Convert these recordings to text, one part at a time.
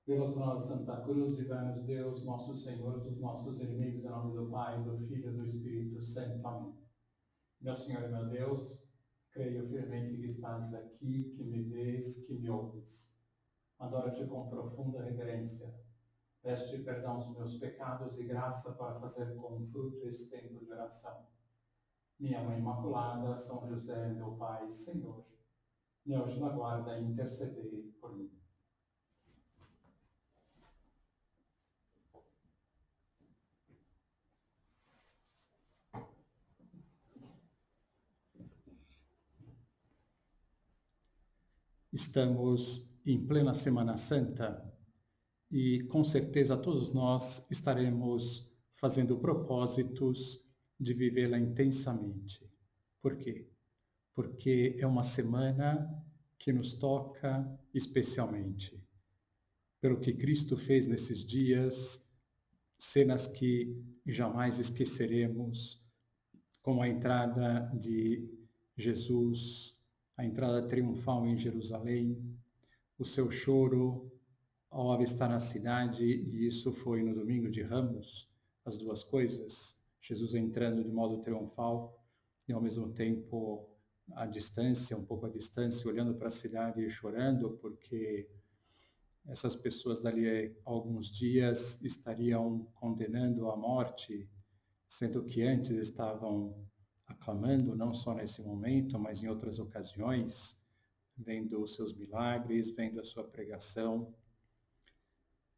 Pelo sinal da Santa Cruz, livrai-nos Deus, nosso Senhor, dos nossos inimigos, em nome do Pai, do Filho e do Espírito Santo. Amém. Meu Senhor e meu Deus, creio firmemente que estás aqui, que me vês, que me ouves. Adoro-te com profunda reverência. Peço-te perdão dos meus pecados e graça para fazer com fruto esse tempo de oração. Minha Mãe Imaculada, São José, meu Pai e Senhor, me anjo da guarda, intercedei por mim. Estamos em plena Semana Santa e, com certeza, todos nós estaremos fazendo propósitos de vivê-la intensamente. Por quê? Porque é uma semana que nos toca especialmente. Pelo que Cristo fez nesses dias, cenas que jamais esqueceremos, como a entrada de Jesus, a entrada triunfal em Jerusalém, o seu choro ao avistar a cidade, e isso foi no domingo de Ramos, as duas coisas, Jesus entrando de modo triunfal e ao mesmo tempo à distância, um pouco à distância, olhando para a cidade e chorando, porque essas pessoas dali a alguns dias estariam condenando à morte, sendo que antes estavam aclamando, não só nesse momento, mas em outras ocasiões, vendo os seus milagres, vendo a sua pregação.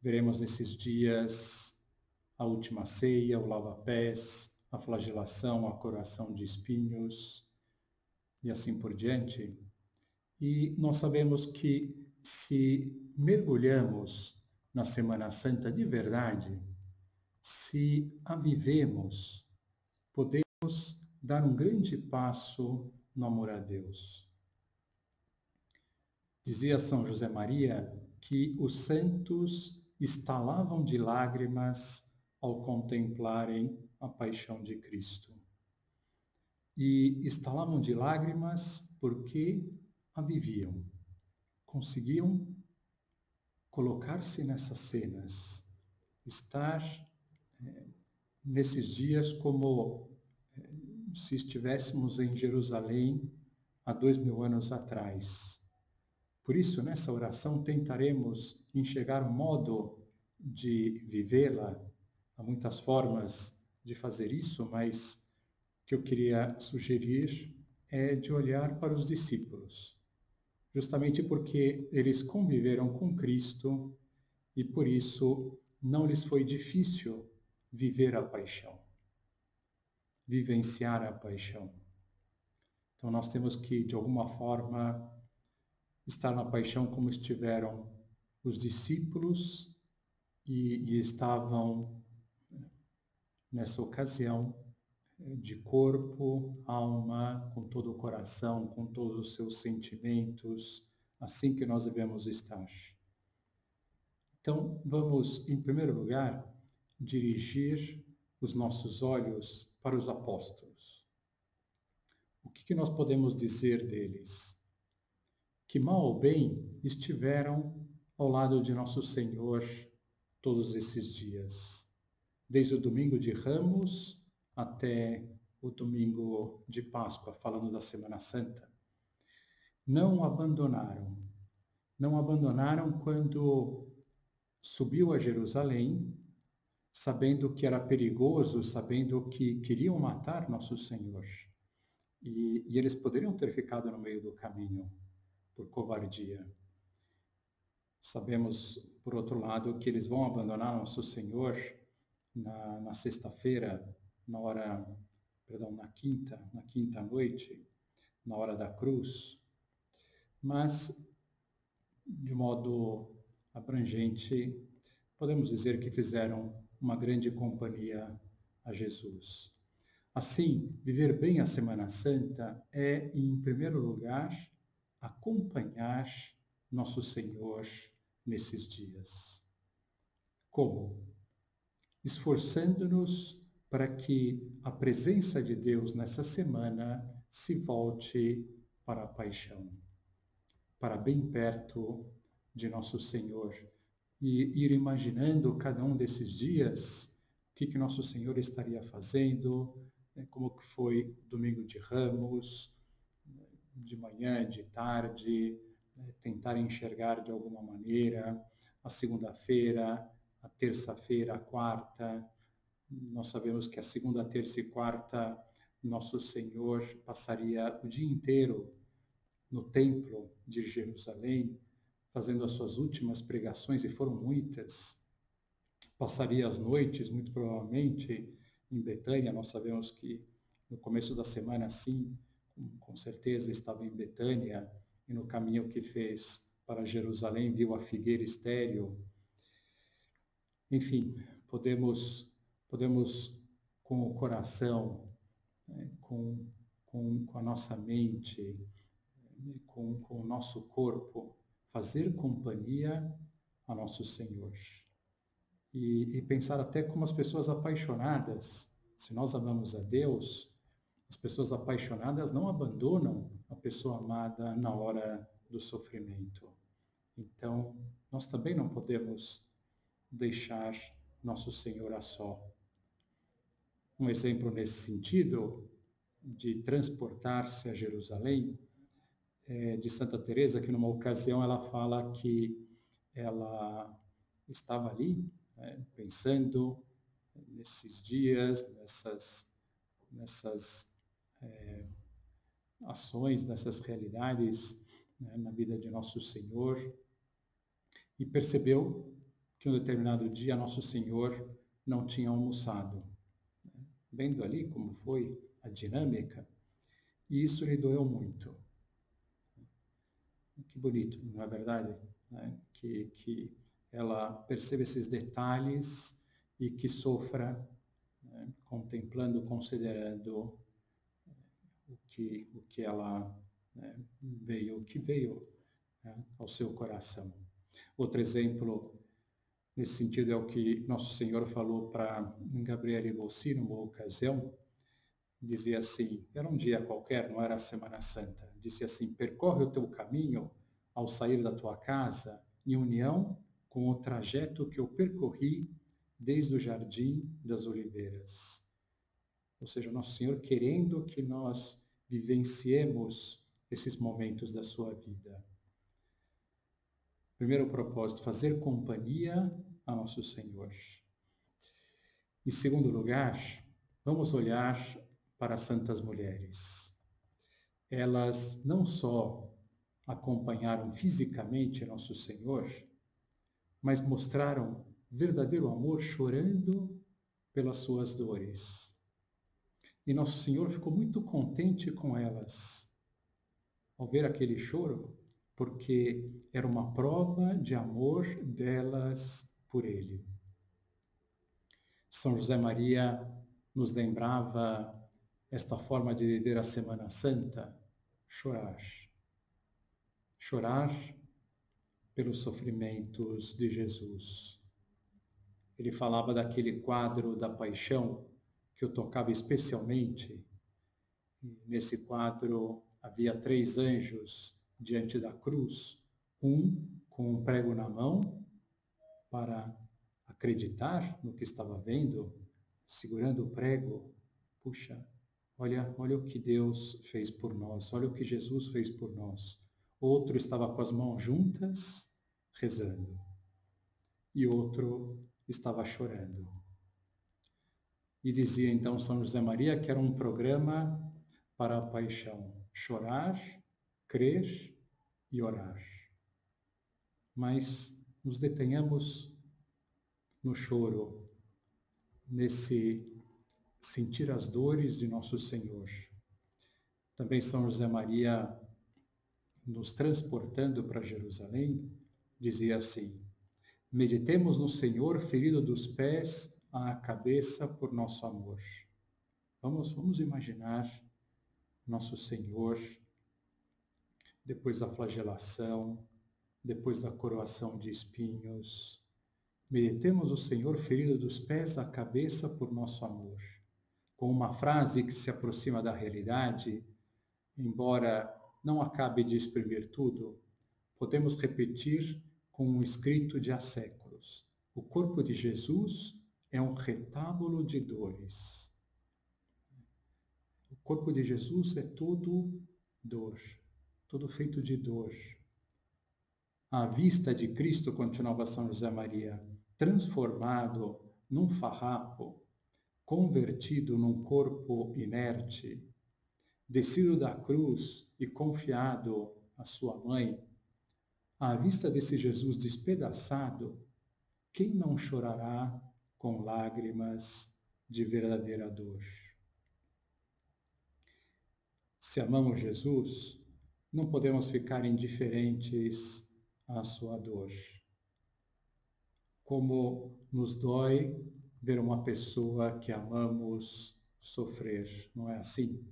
Veremos nesses dias a última ceia, o lava-pés, a flagelação, a coroação de espinhos e assim por diante. E nós sabemos que se mergulhamos na Semana Santa de verdade, se a vivemos, podemos dar um grande passo no amor a Deus. Dizia São José Maria que os santos estalavam de lágrimas ao contemplarem a paixão de Cristo. E estalavam de lágrimas porque a viviam, conseguiam colocar-se nessas cenas, estar nesses dias como se estivéssemos em Jerusalém há 2000 anos atrás. Por isso, nessa oração, tentaremos enxergar um modo de vivê-la. Há muitas formas de fazer isso, mas o que eu queria sugerir é de olhar para os discípulos, justamente porque eles conviveram com Cristo e, por isso, não lhes foi difícil viver a paixão, vivenciar a paixão. Então, nós temos que, de alguma forma, estar na paixão como estiveram os discípulos e estavam nessa ocasião de corpo, alma, com todo o coração, com todos os seus sentimentos, assim que nós devemos estar. Então, vamos, em primeiro lugar, dirigir os nossos olhos para os apóstolos. O que nós podemos dizer deles? Que mal ou bem estiveram ao lado de nosso Senhor todos esses dias, desde o domingo de Ramos até o domingo de Páscoa, falando da Semana Santa. Não abandonaram quando subiu a Jerusalém, sabendo que era perigoso, sabendo que queriam matar nosso Senhor. E eles poderiam ter ficado no meio do caminho por covardia. Sabemos, por outro lado, que eles vão abandonar nosso Senhor na sexta-feira, na quinta noite, na hora da cruz, mas, de modo abrangente, podemos dizer que fizeram uma grande companhia a Jesus. Assim, viver bem a Semana Santa é, em primeiro lugar, acompanhar nosso Senhor nesses dias. Como? Esforçando-nos para que a presença de Deus nessa semana se volte para a paixão, para bem perto de nosso Senhor, e ir imaginando cada um desses dias, o que Nosso Senhor estaria fazendo, como que foi domingo de Ramos, de manhã, de tarde, tentar enxergar de alguma maneira a segunda-feira, a terça-feira, a quarta. Nós sabemos que a segunda, terça e quarta, Nosso Senhor passaria o dia inteiro no templo de Jerusalém, fazendo as suas últimas pregações, e foram muitas. Passaria as noites, muito provavelmente, em Betânia. Nós sabemos que no começo da semana, sim, com certeza estava em Betânia, e no caminho que fez para Jerusalém viu a figueira estéril. Enfim, podemos com o coração, com a nossa mente, com o nosso corpo, fazer companhia a Nosso Senhor. E pensar até como as pessoas apaixonadas, se nós amamos a Deus, as pessoas apaixonadas não abandonam a pessoa amada na hora do sofrimento. Então, nós também não podemos deixar Nosso Senhor a só. Um exemplo nesse sentido, de transportar-se a Jerusalém, é de Santa Teresa, que numa ocasião ela fala que ela estava ali, pensando nesses dias, nessas ações, nessas realidades, na vida de Nosso Senhor, e percebeu que um determinado dia Nosso Senhor não tinha almoçado. Vendo ali como foi a dinâmica, e isso lhe doeu muito. Que bonito, não é verdade? Que ela perceba esses detalhes e que sofra, contemplando, considerando o que ela veio ao seu coração. Outro exemplo nesse sentido é o que Nosso Senhor falou para Gabriele Bossi numa ocasião. Dizia assim, era um dia qualquer, não era a Semana Santa, dizia assim: percorre o teu caminho ao sair da tua casa em união com o trajeto que eu percorri desde o Jardim das Oliveiras. Ou seja, Nosso Senhor querendo que nós vivenciemos esses momentos da sua vida. Primeiro propósito, fazer companhia a Nosso Senhor. Em segundo lugar, vamos olhar para as santas mulheres. Elas não só acompanharam fisicamente Nosso Senhor, mas mostraram verdadeiro amor chorando pelas suas dores. E Nosso Senhor ficou muito contente com elas ao ver aquele choro, porque era uma prova de amor delas por Ele. São José Maria nos lembrava esta forma de viver a Semana Santa: chorar. Chorar pelos sofrimentos de Jesus. Ele falava daquele quadro da Paixão que eu tocava especialmente. Nesse quadro havia 3 anjos diante da cruz, um com um prego na mão para acreditar no que estava vendo, segurando o prego. Puxa, olha o que Deus fez por nós, olha o que Jesus fez por nós. Outro estava com as mãos juntas, rezando, e outro estava chorando. E dizia então São José Maria que era um programa para a paixão: chorar, crer e orar. Mas nos detenhamos no choro, nesse sentir as dores de Nosso Senhor. Também São José Maria, nos transportando para Jerusalém, dizia assim: meditemos no Senhor ferido dos pés à cabeça por nosso amor. Vamos imaginar Nosso Senhor depois da flagelação, depois da coroação de espinhos. Meditemos o Senhor ferido dos pés à cabeça por nosso amor. Com uma frase que se aproxima da realidade, embora não acabe de exprimir tudo, podemos repetir com um escrito de há séculos. Deus. O corpo de Jesus é um retábulo de dores. O corpo de Jesus é todo dor, todo feito de dor. À vista de Cristo, continuava São José Maria, transformado num farrapo, convertido num corpo inerte, descido da cruz e confiado à sua mãe, à vista desse Jesus despedaçado, quem não chorará com lágrimas de verdadeira dor? Se amamos Jesus, não podemos ficar indiferentes à sua dor. Como nos dói ver uma pessoa que amamos sofrer, não é assim?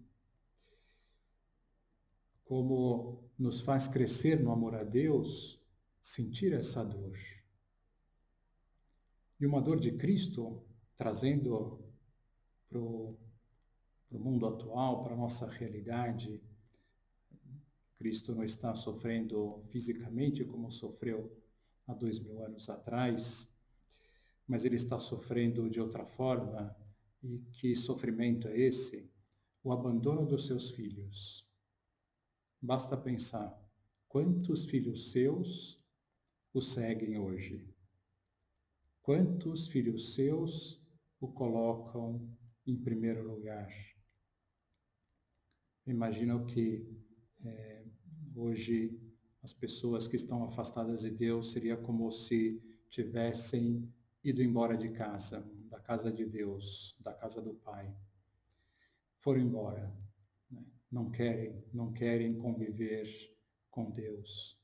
Como nos faz crescer no amor a Deus, sentir essa dor. E uma dor de Cristo, trazendo para o mundo atual, para a nossa realidade. Cristo não está sofrendo fisicamente como sofreu há 2000 anos atrás, mas ele está sofrendo de outra forma. E que sofrimento é esse? O abandono dos seus filhos. Basta pensar, quantos filhos seus o seguem hoje? Quantos filhos seus o colocam em primeiro lugar? Imagino que hoje as pessoas que estão afastadas de Deus seria como se tivessem ido embora de casa, da casa de Deus, da casa do Pai. Foram embora, né? Não querem conviver com Deus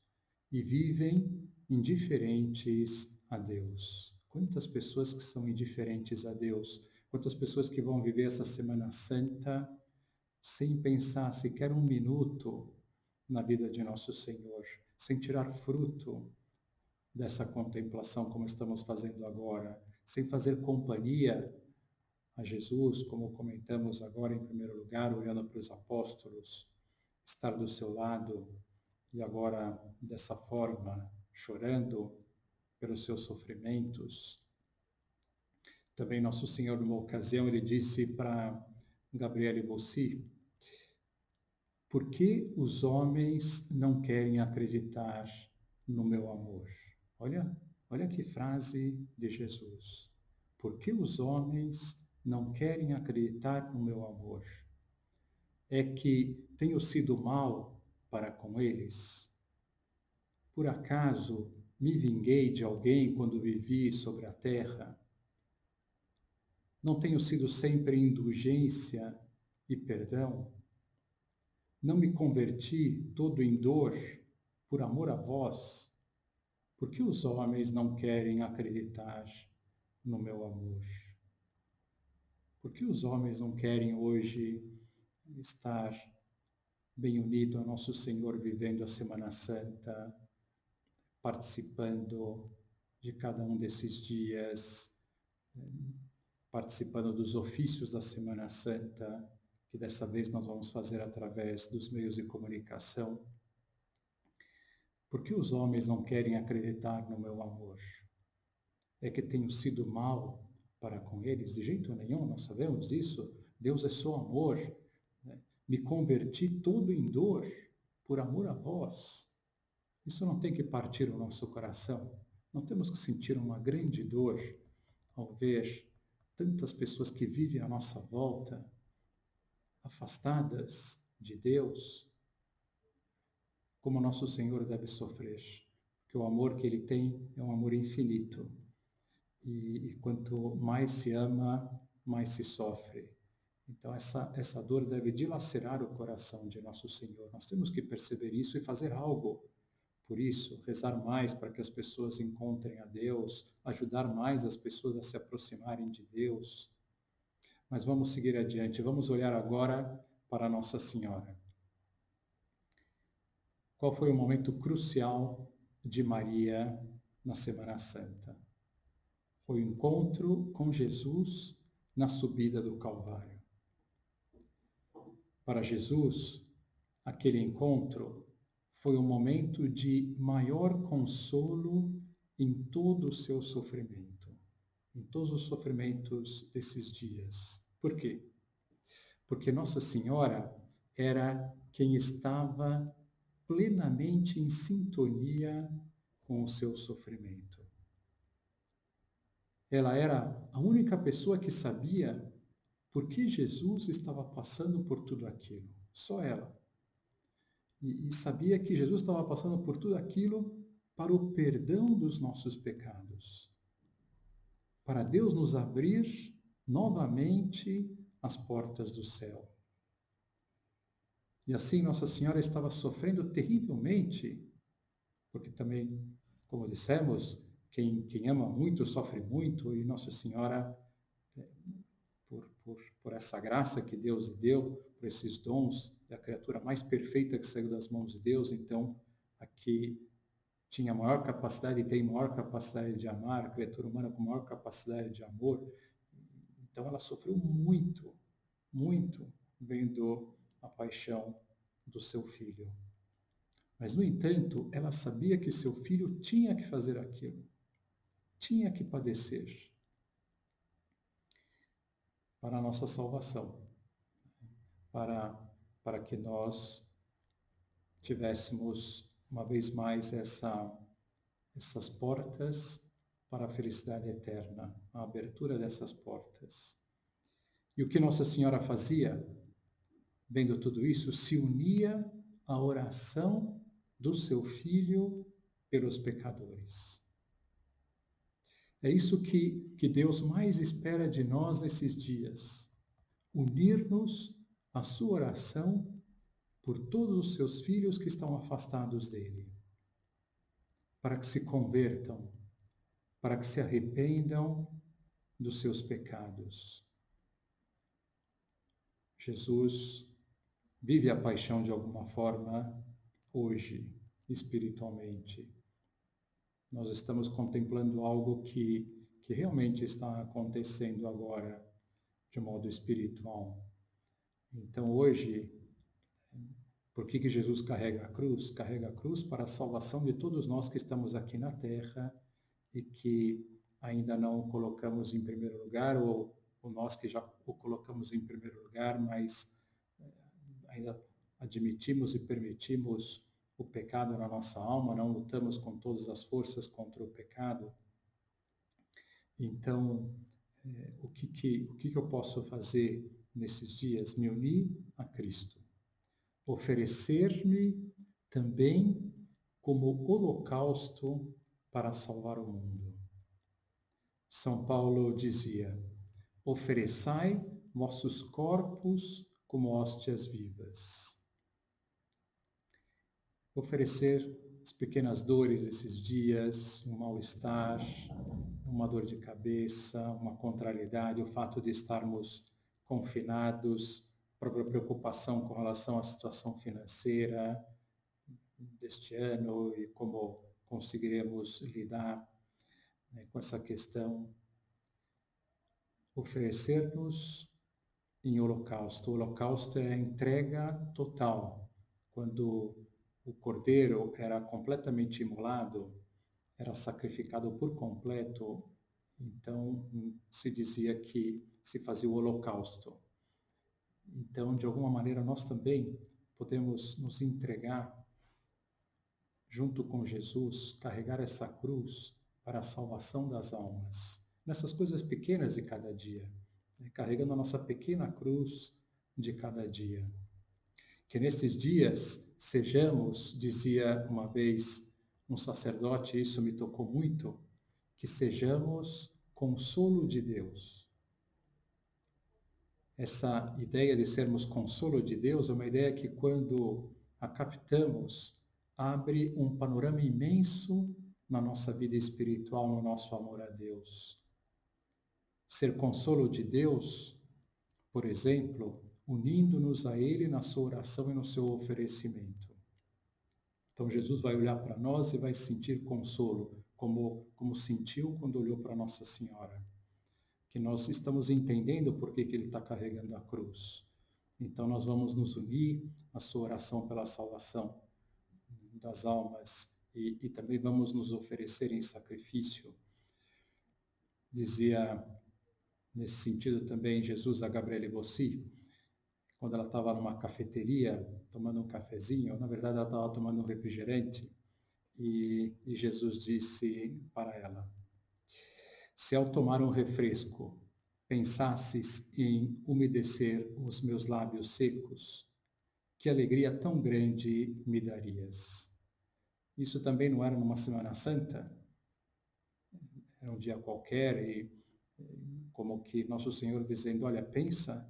e vivem indiferentes a Deus. Quantas pessoas que são indiferentes a Deus? Quantas pessoas que vão viver essa Semana Santa sem pensar sequer um minuto na vida de nosso Senhor, sem tirar fruto dessa contemplação como estamos fazendo agora, sem fazer companhia a Jesus, como comentamos agora em primeiro lugar, olhando para os apóstolos, estar do seu lado e agora dessa forma, chorando pelos seus sofrimentos. Também nosso Senhor, numa ocasião, ele disse para Gabriele Bossi: por que os homens não querem acreditar no meu amor? Olha que frase de Jesus. Por que os homens não querem acreditar no meu amor? É que tenho sido mal para com eles? Por acaso me vinguei de alguém quando vivi sobre a terra? Não tenho sido sempre indulgência e perdão? Não me converti todo em dor por amor a vós? Por que os homens não querem acreditar no meu amor? Por que os homens não querem hoje estar bem unido a nosso Senhor, vivendo a Semana Santa, participando de cada um desses dias, participando dos ofícios da Semana Santa, que dessa vez nós vamos fazer através dos meios de comunicação? Por que os homens não querem acreditar no meu amor? É que tenho sido mal para com eles? De jeito nenhum, nós sabemos disso. Deus é só amor, né? Me converti todo em dor por amor a vós. Isso não tem que partir o nosso coração. Não temos que sentir uma grande dor ao ver tantas pessoas que vivem à nossa volta, afastadas de Deus, como nosso Senhor deve sofrer. Porque o amor que Ele tem é um amor infinito. E quanto mais se ama, mais se sofre. Então essa dor deve dilacerar o coração de nosso Senhor. Nós temos que perceber isso e fazer algo por isso, rezar mais para que as pessoas encontrem a Deus, ajudar mais as pessoas a se aproximarem de Deus. Mas vamos seguir adiante, vamos olhar agora para Nossa Senhora. Qual foi o momento crucial de Maria na Semana Santa? Foi o encontro com Jesus na subida do Calvário. Para Jesus, aquele encontro foi um momento de maior consolo em todo o seu sofrimento, em todos os sofrimentos desses dias. Por quê? Porque Nossa Senhora era quem estava plenamente em sintonia com o seu sofrimento. Ela era a única pessoa que sabia por que Jesus estava passando por tudo aquilo. Só ela. E sabia que Jesus estava passando por tudo aquilo para o perdão dos nossos pecados. Para Deus nos abrir novamente as portas do céu. E assim Nossa Senhora estava sofrendo terrivelmente, porque também, como dissemos, quem ama muito sofre muito, e Nossa Senhora, por essa graça que Deus lhe deu, por esses dons, é a criatura mais perfeita que saiu das mãos de Deus, então aqui tinha maior capacidade e tem maior capacidade de amar, a criatura humana com maior capacidade de amor. Então ela sofreu muito, muito, vendo a paixão do seu filho. Mas, no entanto, ela sabia que seu filho tinha que fazer aquilo, tinha que padecer para a nossa salvação, para que nós tivéssemos, uma vez mais, essas portas para a felicidade eterna, a abertura dessas portas. E o que Nossa Senhora fazia, vendo tudo isso, se unia à oração do seu filho pelos pecadores. É isso que Deus mais espera de nós nesses dias. Unir-nos à sua oração por todos os seus filhos que estão afastados dele. Para que se convertam, para que se arrependam dos seus pecados. Jesus vive a paixão de alguma forma hoje, espiritualmente. Nós estamos contemplando algo que realmente está acontecendo agora, de modo espiritual. Então, hoje, por que Jesus carrega a cruz? Carrega a cruz para a salvação de todos nós que estamos aqui na Terra e que ainda não o colocamos em primeiro lugar, ou nós que já o colocamos em primeiro lugar, mas ainda admitimos e permitimos o pecado na nossa alma, não lutamos com todas as forças contra o pecado. Então, o que eu posso fazer nesses dias? Me unir a Cristo. Oferecer-me também como holocausto para salvar o mundo. São Paulo dizia: ofereçai vossos corpos como hóstias vivas. Oferecer as pequenas dores desses dias, um mal-estar, uma dor de cabeça, uma contrariedade, o fato de estarmos confinados, própria preocupação com relação à situação financeira deste ano e como conseguiremos lidar, né, com essa questão. Oferecer-nos em holocausto. O holocausto é a entrega total. Quando o cordeiro era completamente imolado, era sacrificado por completo, então se dizia que se fazia o holocausto. Então, de alguma maneira, nós também podemos nos entregar junto com Jesus, carregar essa cruz para a salvação das almas. Nessas coisas pequenas de cada dia, né? Carregando a nossa pequena cruz de cada dia. Que nesses dias sejamos, dizia uma vez um sacerdote, isso me tocou muito, que sejamos consolo de Deus. Essa ideia de sermos consolo de Deus é uma ideia que, quando a captamos, abre um panorama imenso na nossa vida espiritual, no nosso amor a Deus. Ser consolo de Deus, por exemplo, unindo-nos a Ele na sua oração e no seu oferecimento. Então Jesus vai olhar para nós e vai sentir consolo, como sentiu quando olhou para Nossa Senhora. Que nós estamos entendendo por que Ele está carregando a cruz. Então nós vamos nos unir à sua oração pela salvação das almas e também vamos nos oferecer em sacrifício. Dizia, nesse sentido também, Jesus a Gabriele Bossi, quando ela estava numa cafeteria, tomando um cafezinho, na verdade ela estava tomando um refrigerante, e Jesus disse para ela: se ao tomar um refresco pensasses em umedecer os meus lábios secos, que alegria tão grande me darias. Isso também não era numa Semana Santa? Era um dia qualquer e como que Nosso Senhor dizendo, olha, pensa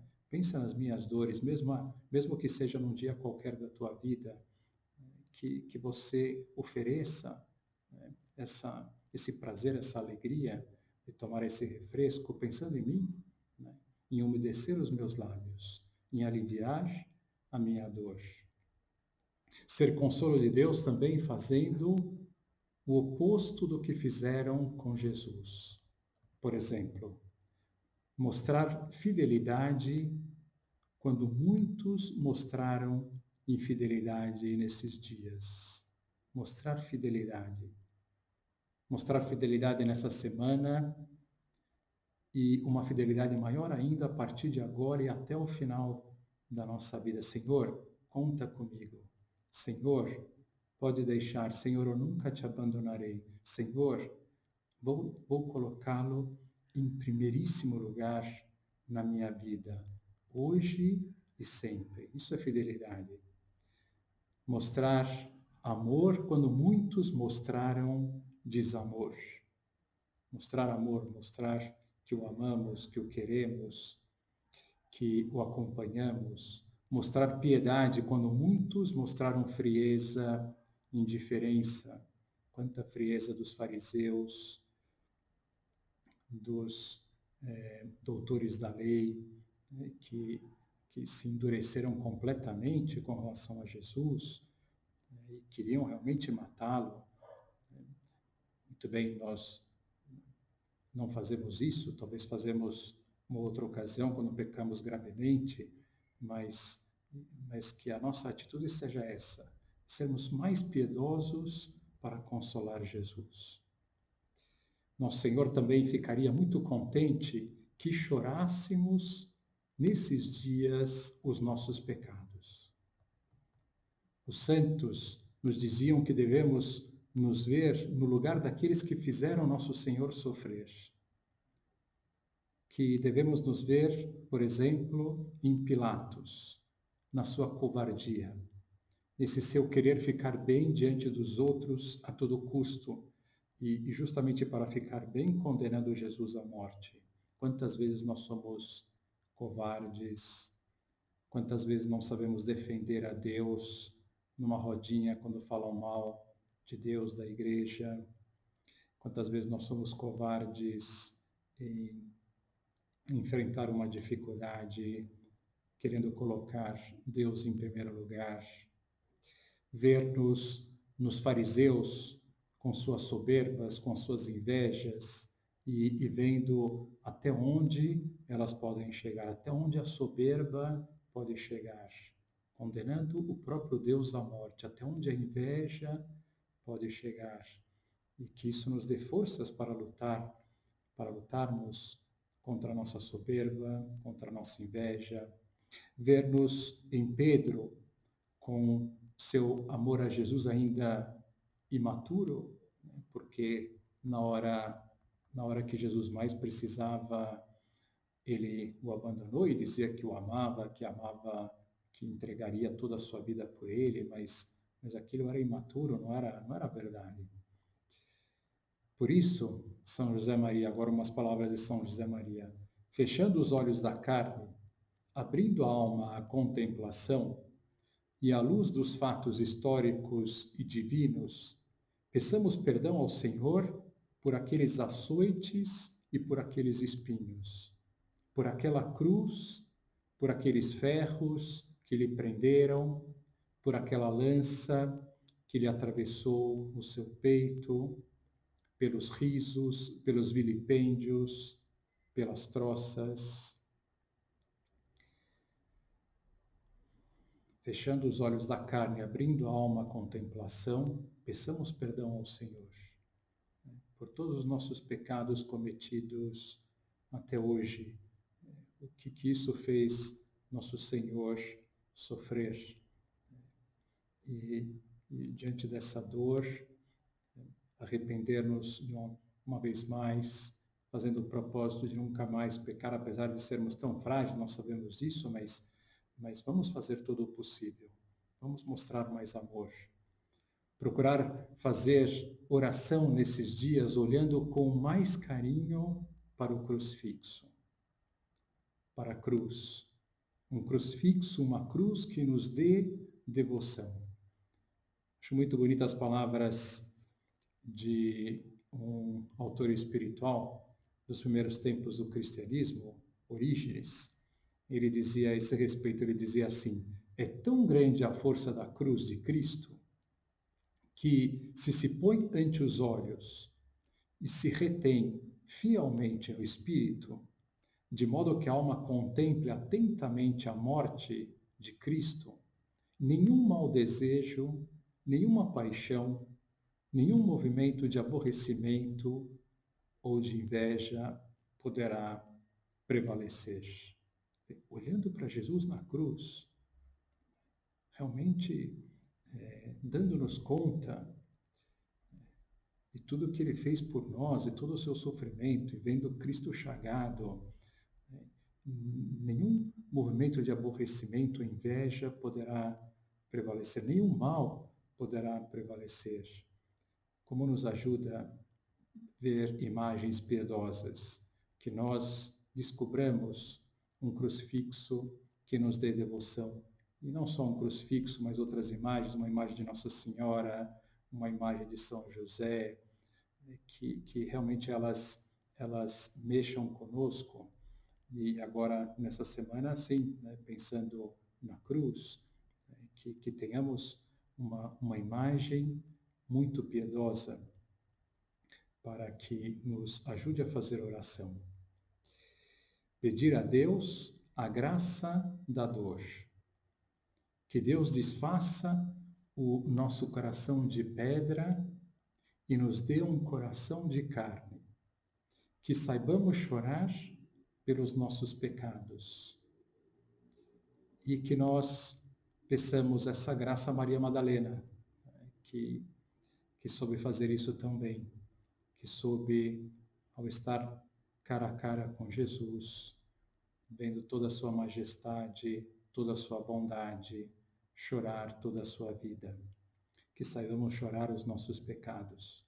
nas minhas dores, mesmo que seja num dia qualquer da tua vida, que você ofereça, né, esse prazer, essa alegria de tomar esse refresco, pensando em mim, né, em umedecer os meus lábios, em aliviar a minha dor. Ser consolo de Deus também fazendo o oposto do que fizeram com Jesus. Por exemplo, mostrar fidelidade quando muitos mostraram infidelidade nesses dias. Mostrar fidelidade. Mostrar fidelidade nessa semana e uma fidelidade maior ainda a partir de agora e até o final da nossa vida. Senhor, conta comigo. Senhor, pode deixar. Senhor, eu nunca te abandonarei. Senhor, vou colocá-lo em primeiríssimo lugar na minha vida, hoje e sempre. Isso é fidelidade. Mostrar amor quando muitos mostraram desamor. Mostrar amor, mostrar que o amamos, que o queremos, que o acompanhamos. Mostrar piedade quando muitos mostraram frieza, indiferença. Quanta frieza dos fariseus, dos doutores da lei, né, que se endureceram completamente com relação a Jesus, né, e queriam realmente matá-lo. Muito bem, nós não fazemos isso, talvez fazemos uma outra ocasião quando pecamos gravemente, mas que a nossa atitude seja essa, sermos mais piedosos para consolar Jesus. Nosso Senhor também ficaria muito contente que chorássemos nesses dias os nossos pecados. Os santos nos diziam que devemos nos ver no lugar daqueles que fizeram nosso Senhor sofrer. Que devemos nos ver, por exemplo, em Pilatos, na sua covardia, nesse seu querer ficar bem diante dos outros a todo custo, e justamente para ficar bem condenando Jesus à morte. Quantas vezes nós somos covardes, quantas vezes não sabemos defender a Deus numa rodinha quando falam mal de Deus, da igreja, quantas vezes nós somos covardes em enfrentar uma dificuldade, querendo colocar Deus em primeiro lugar, ver-nos nos fariseus com suas soberbas, com suas invejas, e vendo até onde elas podem chegar, até onde a soberba pode chegar, condenando o próprio Deus à morte, até onde a inveja pode chegar, e que isso nos dê forças para lutarmos contra a nossa soberba, contra a nossa inveja, ver-nos em Pedro com seu amor a Jesus ainda imaturo, né? Porque na hora que Jesus mais precisava, ele o abandonou e dizia que o amava, que entregaria toda a sua vida por ele, mas aquilo era imaturo, não era verdade. Por isso, São José Maria, agora umas palavras de São José Maria, fechando os olhos da carne, abrindo a alma à contemplação, e à luz dos fatos históricos e divinos, peçamos perdão ao Senhor por aqueles açoites e por aqueles espinhos, por aquela cruz, por aqueles ferros que lhe prenderam, por aquela lança que lhe atravessou o seu peito, pelos risos, pelos vilipêndios, pelas troças. fechando os olhos da carne, abrindo a alma à contemplação, peçamos perdão ao Senhor, né, por todos os nossos pecados cometidos até hoje. O que isso fez nosso Senhor sofrer. E diante dessa dor, arrepender-nos de uma vez mais, fazendo o propósito de nunca mais pecar, apesar de sermos tão frágeis, nós sabemos disso, mas vamos fazer todo o possível. Vamos mostrar mais amor. Procurar fazer oração nesses dias olhando com mais carinho para o crucifixo, para a cruz. Um crucifixo, uma cruz que nos dê devoção. Acho muito bonitas as palavras de um autor espiritual dos primeiros tempos do cristianismo, Orígenes. Ele dizia a esse respeito, ele dizia assim: é tão grande a força da cruz de Cristo que, se põe ante os olhos e se retém fielmente no espírito, de modo que a alma contemple atentamente a morte de Cristo, nenhum mau desejo, nenhuma paixão, nenhum movimento de aborrecimento ou de inveja poderá prevalecer. Olhando para Jesus na cruz, realmente dando-nos conta de tudo que ele fez por nós, e todo o seu sofrimento, e vendo Cristo chagado, nenhum movimento de aborrecimento ou inveja poderá prevalecer, nenhum mal poderá prevalecer. Como nos ajuda ver imagens piedosas, que nós descobramos um crucifixo que nos dê devoção. E não só um crucifixo, mas outras imagens, uma imagem de Nossa Senhora, uma imagem de São José, que realmente elas mexam conosco. E agora, nessa semana, sim, né, pensando na cruz, que tenhamos uma imagem muito piedosa para que nos ajude a fazer oração. Pedir a Deus a graça da dor. Que Deus desfaça o nosso coração de pedra e nos dê um coração de carne. Que saibamos chorar pelos nossos pecados. E que nós peçamos essa graça a Maria Madalena, que soube fazer isso tão bem, que soube, ao estar cara a cara com Jesus, vendo toda a sua majestade, toda a sua bondade, chorar toda a sua vida. Que saibamos chorar os nossos pecados.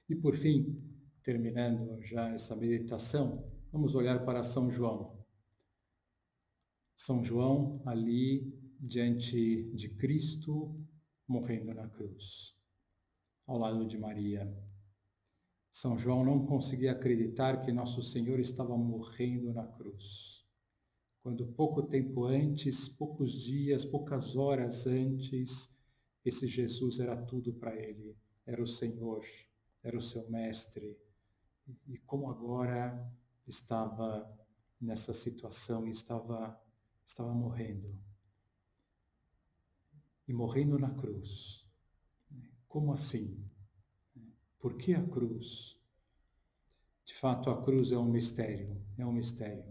E por fim, terminando já essa meditação, vamos olhar para São João. São João ali diante de Cristo morrendo na cruz, ao lado de Maria. São João não conseguia acreditar que Nosso Senhor estava morrendo na cruz, quando pouco tempo antes, poucos dias, poucas horas antes, esse Jesus era tudo para ele, era o Senhor, era o seu mestre. E como agora estava nessa situação, estava morrendo. E morrendo na cruz. Como assim? Por que a cruz? De fato, a cruz é um mistério, é um mistério.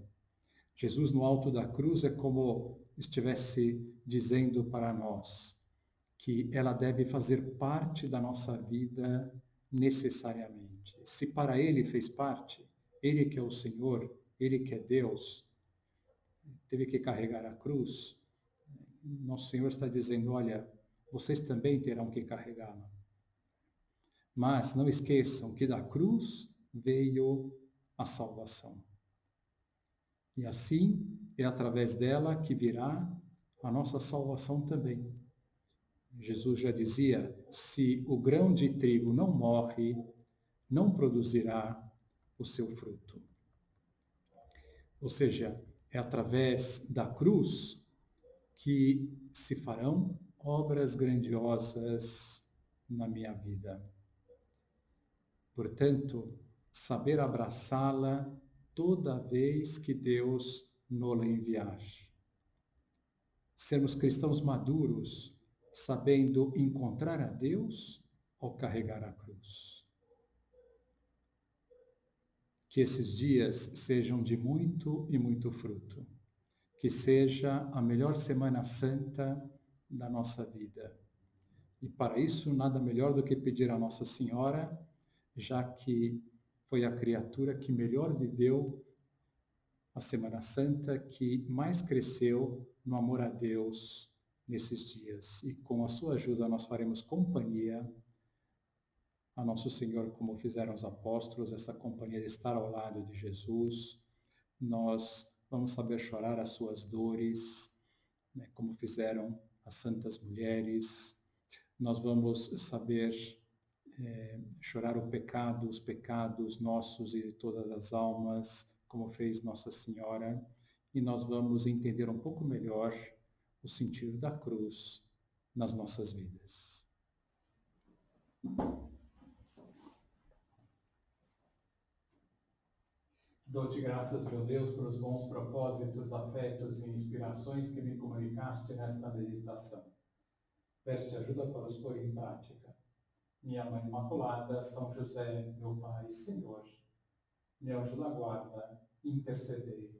Jesus no alto da cruz é como estivesse dizendo para nós que ela deve fazer parte da nossa vida necessariamente. Se para ele fez parte, ele que é o Senhor, ele que é Deus, teve que carregar a cruz, nosso Senhor está dizendo, olha, vocês também terão que carregá-la. Mas não esqueçam que da cruz veio a salvação. E assim é através dela que virá a nossa salvação também. Jesus já dizia, se o grão de trigo não morre, não produzirá o seu fruto. Ou seja, é através da cruz que se farão obras grandiosas na minha vida. Portanto, saber abraçá-la toda vez que Deus nos enviar. sermos cristãos maduros, sabendo encontrar a Deus ou carregar a cruz. Que esses dias sejam de muito e muito fruto. Que seja a melhor Semana Santa da nossa vida. E para isso, nada melhor do que pedir a Nossa Senhora, já que foi a criatura que melhor viveu a Semana Santa, que mais cresceu no amor a Deus nesses dias. E com a sua ajuda nós faremos companhia a Nosso Senhor, como fizeram os apóstolos, essa companhia de estar ao lado de Jesus. Nós vamos saber chorar as suas dores, né, como fizeram as santas mulheres. Nós vamos saber chorar o pecado, os pecados nossos e de todas as almas, como fez Nossa Senhora. E nós vamos entender um pouco melhor o sentido da cruz nas nossas vidas. Dou-te graças, meu Deus, pelos bons propósitos, afetos e inspirações que me comunicaste nesta meditação. Peço-te ajuda para os pôr em prática. Minha Mãe Imaculada, São José, meu Pai e Senhor, meu anjo da guarda, intercedei